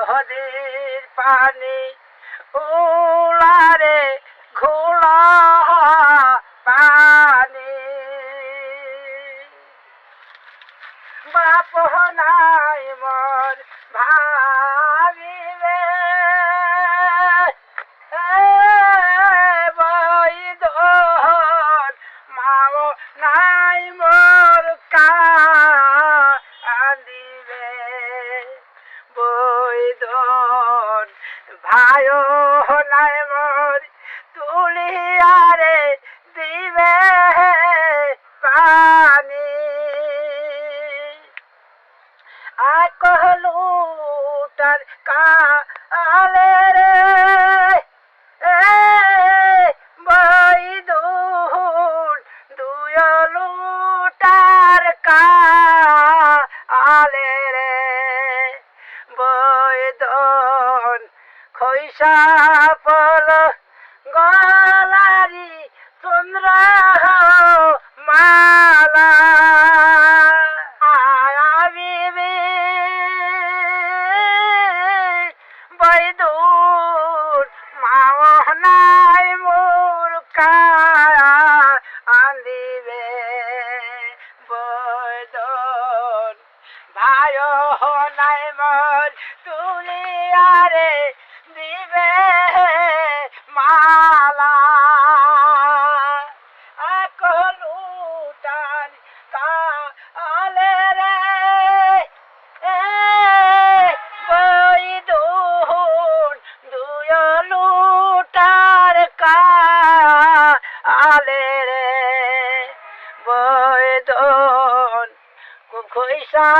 নদীর পানি উলারে ঘোলা পানি বাপ নাই মোর ভাবিবে বৈদন মাও নাই মোর কান্দিবে বৈদন ভাইও নাই মোর তুলিয়ারে দিবে পানি আকলুটার কালে রে বৈদুন দুয়লুটার কালে রে বৈদন খৈসা ফল গলারি চন্দ্র মালা বৈদুর মাও নাই মোর কান্দিবে বৈদন ভাইও নাই মোর তুলিয়ারে দিবে মালা আকলুটান কালে রে বৈদুন দুয়লুটার কালে রে বৈদন খৈসা